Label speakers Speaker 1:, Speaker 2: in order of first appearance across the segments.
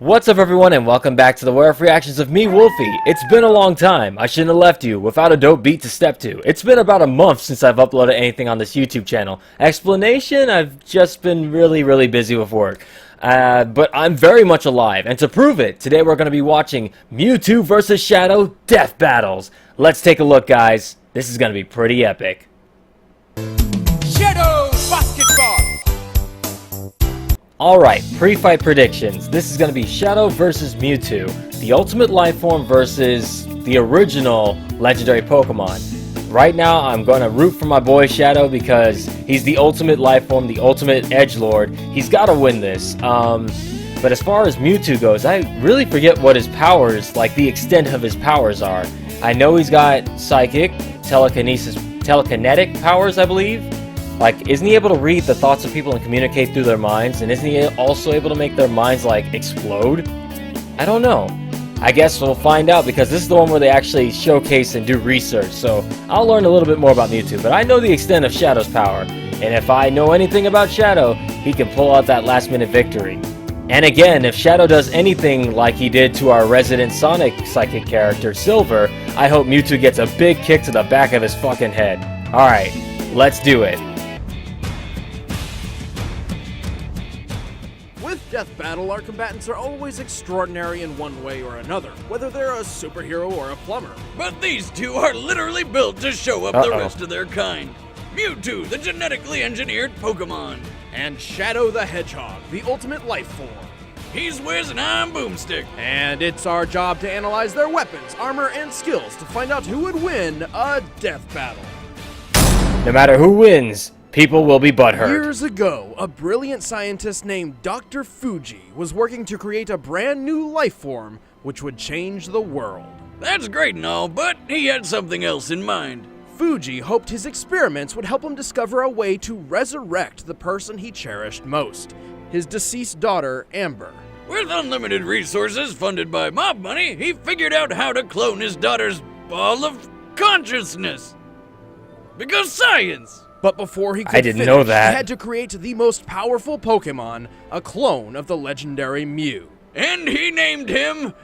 Speaker 1: What's up everyone and welcome back to the Werewoof reactions of me, Wolfie. It's been a long time. I shouldn't have left you without a dope beat to step to. It's been about a month since I've uploaded anything on this YouTube channel. Explanation? I've just been really busy with work. But I'm very much alive, and to prove it, today we're going to be watching Mewtwo vs. Shadow Death Battles. Let's take a look, guys. This is going to be pretty epic.
Speaker 2: Shadow Basketball!
Speaker 1: Alright, pre-fight predictions. This is going to be Shadow versus Mewtwo, the ultimate life form versus the original legendary Pokemon. Right now, I'm going to root for my boy Shadow because he's the ultimate life form, the ultimate edgelord. He's got to win this. But as far as Mewtwo goes, I really forget what his powers, like the extent of his powers are. I know he's got psychic, telekinetic powers, I believe. Like, isn't he able to read the thoughts of people and communicate through their minds? And isn't he also able to make their minds, like, explode? I don't know. I guess we'll find out because this is the one where they actually showcase and do research. So I'll learn a little bit more about Mewtwo. But I know the extent of Shadow's power. And if I know anything about Shadow, he can pull out that last-minute victory. And again, if Shadow does anything like he did to our resident Sonic psychic character, Silver, I hope Mewtwo gets a big kick to the back of his fucking head. Alright, let's do it.
Speaker 2: With Death Battle, our combatants are always extraordinary in one way or another, whether they're a superhero or a plumber.
Speaker 3: But these two are literally built to show up the rest of their kind. Mewtwo, the genetically engineered Pokemon.
Speaker 2: And Shadow the Hedgehog, the ultimate life form.
Speaker 3: He's Wiz and I'm Boomstick.
Speaker 2: And it's our job to analyze their weapons, armor, and skills to find out who would win a death battle.
Speaker 1: No matter who wins, people will be butthurt.
Speaker 2: Years ago, a brilliant scientist named Dr. Fuji was working to create a brand new life form which would change the world.
Speaker 3: That's great and all, but he had something else in mind.
Speaker 2: Fuji hoped his experiments would help him discover a way to resurrect the person he cherished most, his deceased daughter, Amber.
Speaker 3: With unlimited resources funded by mob money, he figured out how to clone his daughter's ball of consciousness. Because science!
Speaker 2: But before he could
Speaker 1: I didn't
Speaker 2: finish,
Speaker 1: know that.
Speaker 2: He had to create the most powerful Pokemon, a clone of the legendary Mew.
Speaker 3: And he named him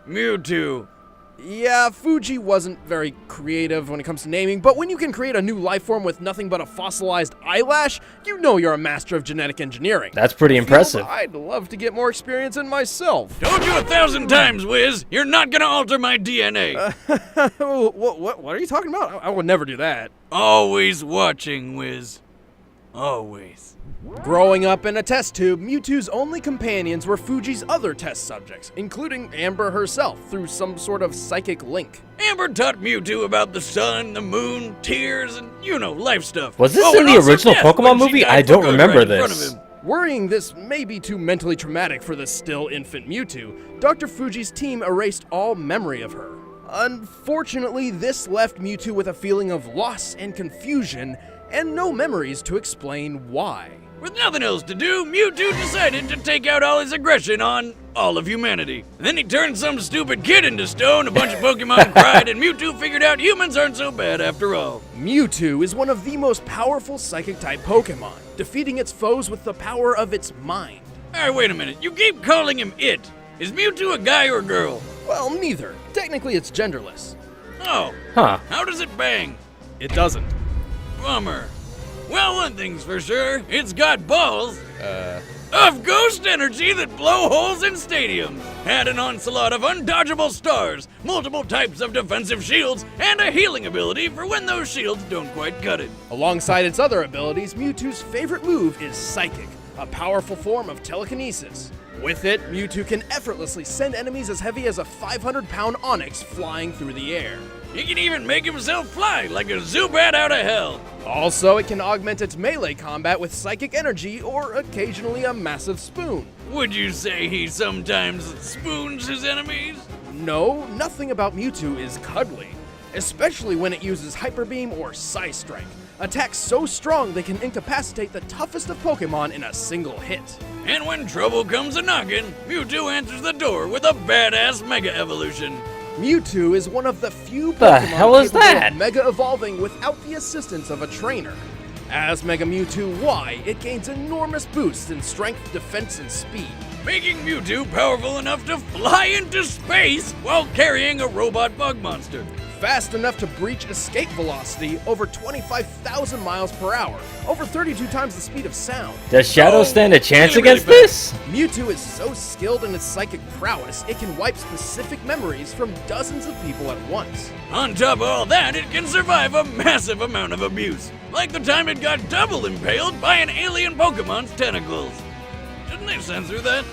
Speaker 3: Mewtwo.
Speaker 2: Yeah, Fuji wasn't very creative when it comes to naming, but when you can create a new life form with nothing but a fossilized eyelash, you know you're a master of genetic engineering.
Speaker 1: That's pretty impressive.
Speaker 2: I'd love to get more experience in myself.
Speaker 3: Told you 1,000 times, Wiz, you're not gonna alter my DNA.
Speaker 2: What are you talking about? I would never do that.
Speaker 3: Always watching, Wiz. Always.
Speaker 2: Growing up in a test tube, Mewtwo's only companions were Fuji's other test subjects, including Amber herself, through some sort of psychic link.
Speaker 3: Amber taught Mewtwo about the sun, the moon, tears, and, you know, life stuff.
Speaker 1: Was this
Speaker 3: Oh,
Speaker 1: in
Speaker 3: and
Speaker 1: the
Speaker 3: also
Speaker 1: original
Speaker 3: death
Speaker 1: Pokemon
Speaker 3: when she
Speaker 1: movie?
Speaker 3: died
Speaker 1: I
Speaker 3: for
Speaker 1: don't
Speaker 3: good
Speaker 1: remember
Speaker 3: right in front of
Speaker 1: this.
Speaker 3: him.
Speaker 2: Worrying this may be too mentally traumatic for the still infant Mewtwo, Dr. Fuji's team erased all memory of her. Unfortunately, this left Mewtwo with a feeling of loss and confusion, and no memories to explain why.
Speaker 3: With nothing else to do, Mewtwo decided to take out all his aggression on all of humanity. Then he turned some stupid kid into stone, a bunch of Pokemon cried, and Mewtwo figured out humans aren't so bad after all.
Speaker 2: Mewtwo is one of the most powerful psychic-type Pokemon, defeating its foes with the power of its mind.
Speaker 3: Alright, wait a minute. You keep calling him it. Is Mewtwo a guy or a girl?
Speaker 2: Well, neither. Technically, it's genderless.
Speaker 3: Oh.
Speaker 1: Huh.
Speaker 3: How does it bang?
Speaker 2: It doesn't.
Speaker 3: Bummer. Well, one thing's for sure, it's got balls of ghost energy that blow holes in stadiums, had an onslaught of undodgeable stars, multiple types of defensive shields, and a healing ability for when those shields don't quite cut it.
Speaker 2: Alongside its other abilities, Mewtwo's favorite move is Psychic, a powerful form of telekinesis. With it, Mewtwo can effortlessly send enemies as heavy as a 500-pound Onix flying through the air.
Speaker 3: He can even make himself fly like a Zubat out of hell.
Speaker 2: Also, it can augment its melee combat with psychic energy or occasionally a massive spoon.
Speaker 3: Would you say he sometimes spoons his enemies?
Speaker 2: No, nothing about Mewtwo is cuddly, especially when it uses Hyper Beam or Psy Strike, attacks so strong they can incapacitate the toughest of Pokemon in a single hit.
Speaker 3: And when trouble comes a-knockin', Mewtwo answers the door with a badass Mega Evolution.
Speaker 2: Mewtwo is one of the few
Speaker 1: The
Speaker 2: Pokemon
Speaker 1: hell is
Speaker 2: capable
Speaker 1: that?
Speaker 2: of Mega Evolving without the assistance of a trainer. As Mega Mewtwo Y, it gains enormous boosts in strength, defense, and speed.
Speaker 3: Making Mewtwo powerful enough to fly into space while carrying a robot bug monster.
Speaker 2: Fast enough to breach escape velocity over 25,000 miles per hour, over 32 times the speed of sound.
Speaker 1: Does Shadow stand a chance
Speaker 3: really
Speaker 1: against
Speaker 3: really
Speaker 1: this?
Speaker 2: Mewtwo is so skilled in its psychic prowess, it can wipe specific memories from dozens of people at once.
Speaker 3: On top of all that, it can survive a massive amount of abuse, like the time it got double impaled by an alien Pokemon's tentacles. Didn't they censor that?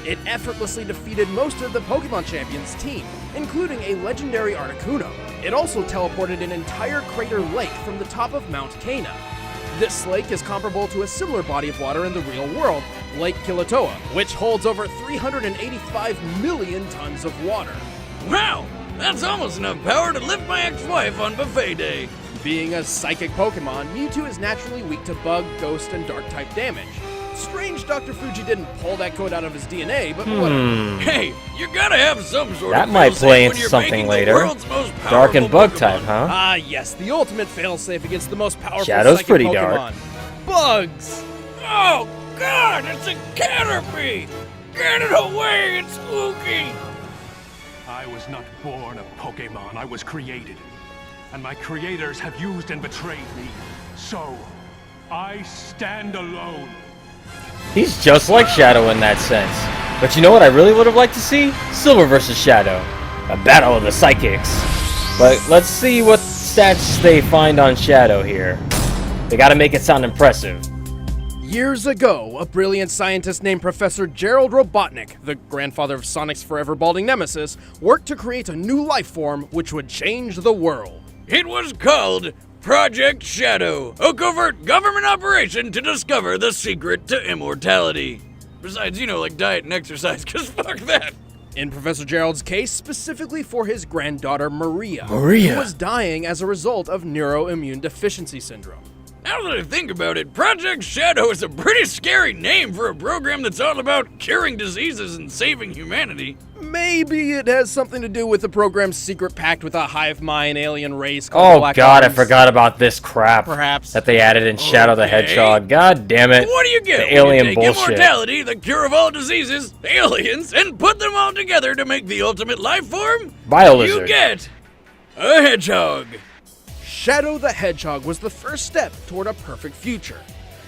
Speaker 2: It effortlessly defeated most of the Pokemon Champions team, including a legendary Articuno. It also teleported an entire crater lake from the top of Mount Cana. This lake is comparable to a similar body of water in the real world, Lake Kilauea, which holds over 385 million tons of water.
Speaker 3: Wow, that's almost enough power to lift my ex-wife on buffet day.
Speaker 2: Being a psychic Pokemon, Mewtwo is naturally weak to bug, ghost, and dark-type damage. Strange Dr. Fuji didn't pull that code out of his DNA, but whatever.
Speaker 3: Hey, you gotta have some sort
Speaker 1: That
Speaker 3: of
Speaker 1: might
Speaker 3: failsafe
Speaker 1: play
Speaker 3: when
Speaker 1: into
Speaker 3: you're
Speaker 1: something
Speaker 3: making the
Speaker 1: later.
Speaker 3: world's most
Speaker 1: Dark and
Speaker 3: powerful
Speaker 1: bug
Speaker 3: Pokemon.
Speaker 1: type, huh?
Speaker 2: Ah, yes, the ultimate failsafe against the most powerful
Speaker 1: Shadow's
Speaker 2: psychic
Speaker 1: pretty
Speaker 2: Pokemon.
Speaker 1: dark.
Speaker 2: Bugs!
Speaker 3: Oh God, it's a Caterpie! Get it away, it's spooky!
Speaker 4: I was not born a Pokemon, I was created. And my creators have used and betrayed me. So, I stand alone.
Speaker 1: He's just like Shadow in that sense. But you know what I really would have liked to see? Silver versus Shadow. A battle of the psychics. But let's see what stats they find on Shadow here. They gotta make it sound impressive.
Speaker 2: Years ago, a brilliant scientist named Professor Gerald Robotnik, the grandfather of Sonic's forever balding nemesis, worked to create a new life form which would change the world.
Speaker 3: It was called Project Shadow, a covert government operation to discover the secret to immortality. Besides, like diet and exercise, cause fuck that.
Speaker 2: In Professor Gerald's case, specifically for his granddaughter Maria,
Speaker 1: Maria.
Speaker 2: who was dying as a result of neuroimmune deficiency syndrome.
Speaker 3: Now that I think about it, Project Shadow is a pretty scary name for a program that's all about curing diseases and saving humanity.
Speaker 2: Maybe it has something to do with the program's secret pact with a hive mind alien race called
Speaker 1: Oh
Speaker 2: Black
Speaker 1: god, I
Speaker 2: Arms.
Speaker 1: forgot about this crap.
Speaker 2: Perhaps.
Speaker 1: That they added in Shadow the
Speaker 3: Okay.
Speaker 1: Hedgehog. God damn it.
Speaker 3: What do you get
Speaker 1: The
Speaker 3: when
Speaker 1: alien
Speaker 3: you take
Speaker 1: bullshit.
Speaker 3: immortality, the cure of all diseases, aliens, and put them all together to make the ultimate life form?
Speaker 1: Biolizard.
Speaker 3: You get a hedgehog.
Speaker 2: Shadow the Hedgehog was the first step toward a perfect future.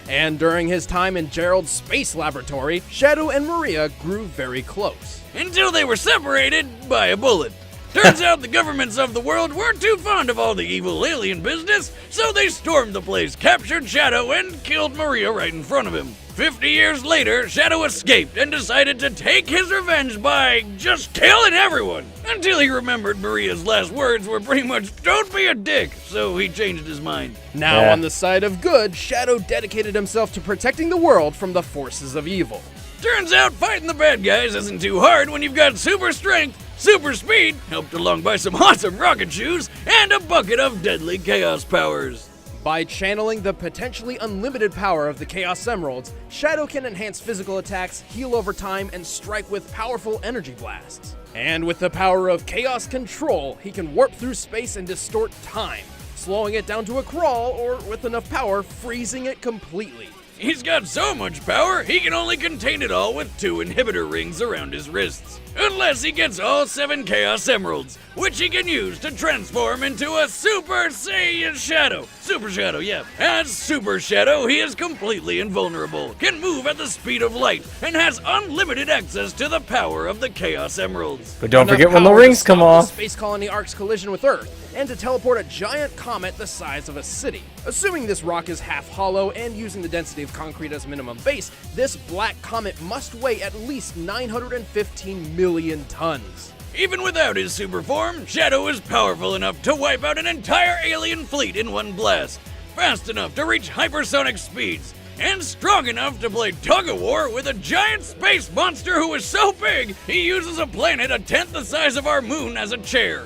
Speaker 2: And during his time in Gerald's space laboratory, Shadow and Maria grew very close.
Speaker 3: Until they were separated by a bullet. Turns out the governments of the world weren't too fond of all the evil alien business, so they stormed the place, captured Shadow, and killed Maria right in front of him. 50 years later, Shadow escaped and decided to take his revenge by just killing everyone. Until he remembered Maria's last words were pretty much, "Don't be a dick," so he changed his mind.
Speaker 2: Now
Speaker 1: Yeah.
Speaker 2: on the side of good, Shadow dedicated himself to protecting the world from the forces of evil.
Speaker 3: Turns out fighting the bad guys isn't too hard when you've got super strength, super speed, helped along by some awesome rocket shoes, and a bucket of deadly chaos powers.
Speaker 2: By channeling the potentially unlimited power of the Chaos Emeralds, Shadow can enhance physical attacks, heal over time, and strike with powerful energy blasts. And with the power of Chaos Control, he can warp through space and distort time, slowing it down to a crawl, or with enough power, freezing it completely.
Speaker 3: He's got so much power, he can only contain it all with 2 inhibitor rings around his wrists. Unless he gets all 7 Chaos Emeralds, which he can use to transform into a Super Saiyan Shadow. Super Shadow, yeah. As Super Shadow, he is completely invulnerable, can move at the speed of light, and has unlimited access to the power of the Chaos Emeralds.
Speaker 1: But don't
Speaker 2: Enough
Speaker 1: forget when the
Speaker 2: power to
Speaker 1: rings come
Speaker 2: stop
Speaker 1: off.
Speaker 2: the Space Colony Ark's collision with Earth, and to teleport a giant comet the size of a city. Assuming this rock is half hollow and using the density of concrete as minimum base, this black comet must weigh at least 915 million tons.
Speaker 3: Even without his super form, Shadow is powerful enough to wipe out an entire alien fleet in one blast, fast enough to reach hypersonic speeds, and strong enough to play tug-of-war with a giant space monster who is so big he uses a planet a tenth the size of our moon as a chair.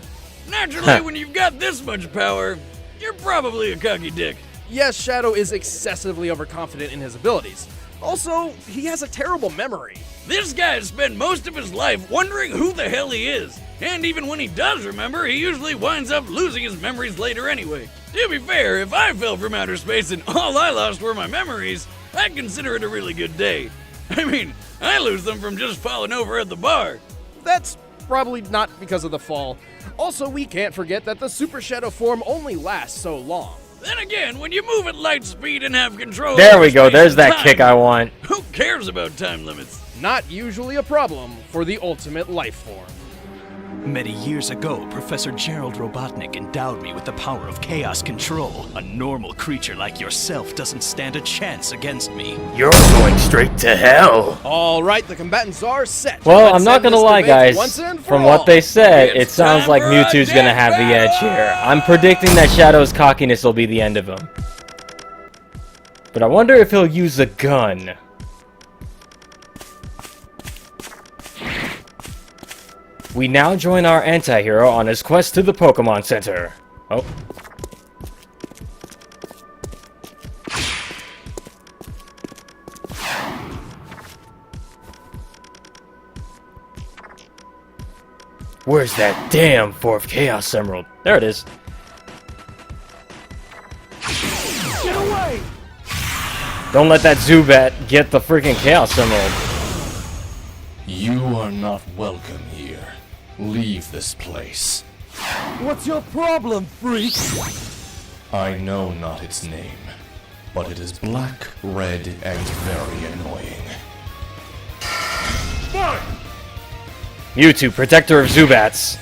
Speaker 3: Naturally, when you've got this much power, you're probably a cocky dick.
Speaker 2: Yes, Shadow is excessively overconfident in his abilities. Also, he has a terrible memory.
Speaker 3: This guy's spent most of his life wondering who the hell he is. And even when he does remember, he usually winds up losing his memories later anyway. To be fair, if I fell from outer space and all I lost were my memories, I'd consider it a really good day. I mean, I lose them from just falling over at the bar.
Speaker 2: That's probably not because of the fall. Also, we can't forget that the Super Shadow form only lasts so long.
Speaker 3: Then again, when you move at light speed and have control
Speaker 1: There
Speaker 3: over
Speaker 1: we go.
Speaker 3: space
Speaker 1: There's
Speaker 3: and
Speaker 1: that
Speaker 3: time,
Speaker 1: kick I want.
Speaker 3: Who cares about time limits?
Speaker 2: Not usually a problem for the ultimate life form.
Speaker 5: Many years ago, Professor Gerald Robotnik endowed me with the power of chaos control. A normal creature like yourself doesn't stand a chance against me.
Speaker 1: You're going straight to hell.
Speaker 2: All right, the combatants are set.
Speaker 1: Well,
Speaker 2: Let's
Speaker 1: I'm not
Speaker 2: end
Speaker 1: gonna
Speaker 2: this
Speaker 1: lie,
Speaker 2: debate
Speaker 1: guys.
Speaker 2: once and for
Speaker 1: From
Speaker 2: all.
Speaker 1: what they said,
Speaker 3: It's
Speaker 1: it sounds
Speaker 3: time
Speaker 1: like
Speaker 3: for a
Speaker 1: Mewtwo's gonna have the edge here. I'm predicting that Shadow's cockiness will be the end of him. But I wonder if he'll use a gun. We now join our anti-hero on his quest to the Pokemon Center. Oh. Where's that damn fourth Chaos Emerald? There it is.
Speaker 5: Get away!
Speaker 1: Don't let that Zubat get the freaking Chaos Emerald.
Speaker 6: You are not welcome here. Leave this place.
Speaker 5: What's your problem, freak?
Speaker 6: I know not its name, but it is black, red, and very annoying.
Speaker 1: Mewtwo, protector of Zubats.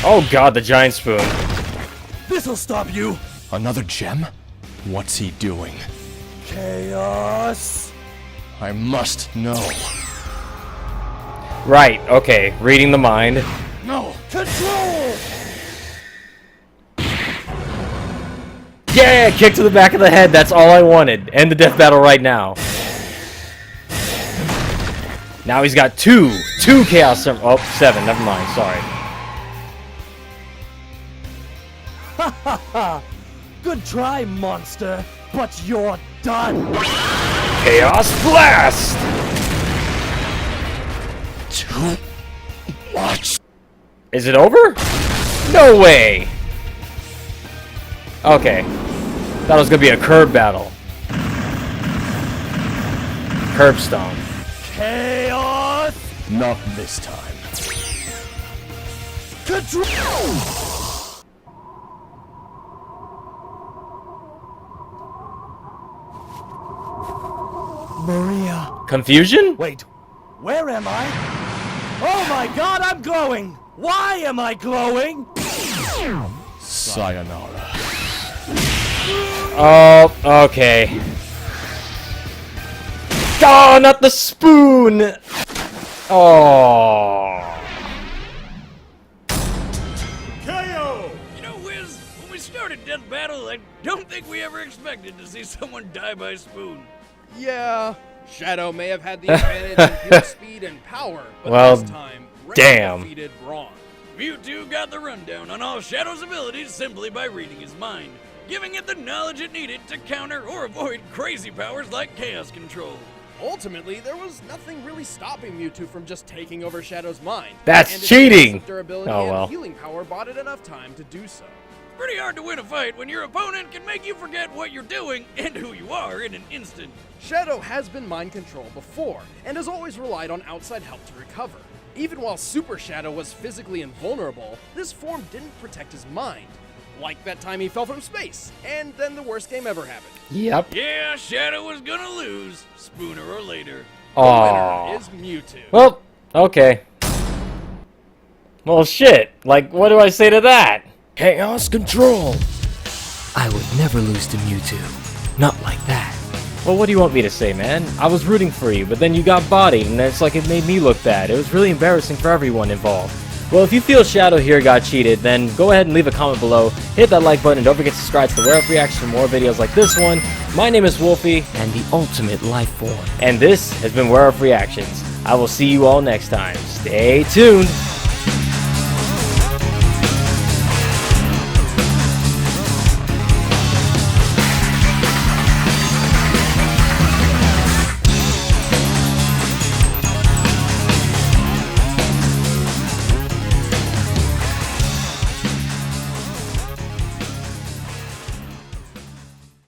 Speaker 1: Oh god, the giant spoon.
Speaker 5: This'll stop you!
Speaker 6: Another gem? What's he doing?
Speaker 5: Chaos!
Speaker 6: I must know.
Speaker 1: Right, okay, reading the mind.
Speaker 6: No!
Speaker 5: Control!
Speaker 1: Yeah, kick to the back of the head, that's all I wanted. End the death battle right now. Now he's got two Chaos Emeralds. Oh, 7, never mind, sorry.
Speaker 5: Good try, monster, but you're done!
Speaker 1: Chaos Blast!
Speaker 6: Too much.
Speaker 1: Is it over? No way! Okay. Thought it was gonna be a curb battle. Curb Stone.
Speaker 5: Chaos!
Speaker 6: Not this time.
Speaker 5: Control! Maria.
Speaker 1: Confusion?
Speaker 5: Wait, where am I? Oh my god, I'm glowing! Why am I glowing?
Speaker 6: Sayonara.
Speaker 1: Oh, okay. Oh, not the spoon! Oh.
Speaker 3: You know, Wiz, when we started Death Battle, I don't think we ever expected to see someone die by spoon.
Speaker 2: Yeah, Shadow may have had the advantage in pure speed and power, but
Speaker 1: Well,
Speaker 2: this time, Red
Speaker 1: damn.
Speaker 2: defeated Brawn.
Speaker 3: Mewtwo got the rundown on all Shadow's abilities simply by reading his mind, giving it the knowledge it needed to counter or avoid crazy powers like Chaos Control.
Speaker 2: Ultimately, there was nothing really stopping Mewtwo from just taking over Shadow's mind.
Speaker 1: That's
Speaker 2: and its
Speaker 1: cheating!
Speaker 2: massive durability
Speaker 1: Oh,
Speaker 2: and
Speaker 1: well.
Speaker 2: healing power bought it enough time to do so.
Speaker 3: Pretty hard to win a fight when your opponent can make you forget what you're doing and who you are in an instant.
Speaker 2: Shadow has been mind controlled before, and has always relied on outside help to recover. Even while Super Shadow was physically invulnerable, this form didn't protect his mind. Like that time he fell from space, and then the worst game ever happened.
Speaker 1: Yep.
Speaker 3: Yeah, Shadow was gonna lose, sooner or later.
Speaker 2: The
Speaker 1: Aw.
Speaker 2: winner is Mewtwo.
Speaker 1: Well, okay. Well, shit. Like, what do I say to that? Chaos Control!
Speaker 5: I would never lose to Mewtwo. Not like that.
Speaker 1: Well, what do you want me to say, man? I was rooting for you, but then you got bodied, and it's like it made me look bad. It was really embarrassing for everyone involved. Well, if you feel Shadow here got cheated, then go ahead and leave a comment below, hit that like button, and don't forget to subscribe to the Werewoof Reaction for more videos like this one. My name is Wolfie,
Speaker 5: And the ultimate life form.
Speaker 1: and this has been Werewoof Reactions. I will see you all next time. Stay tuned!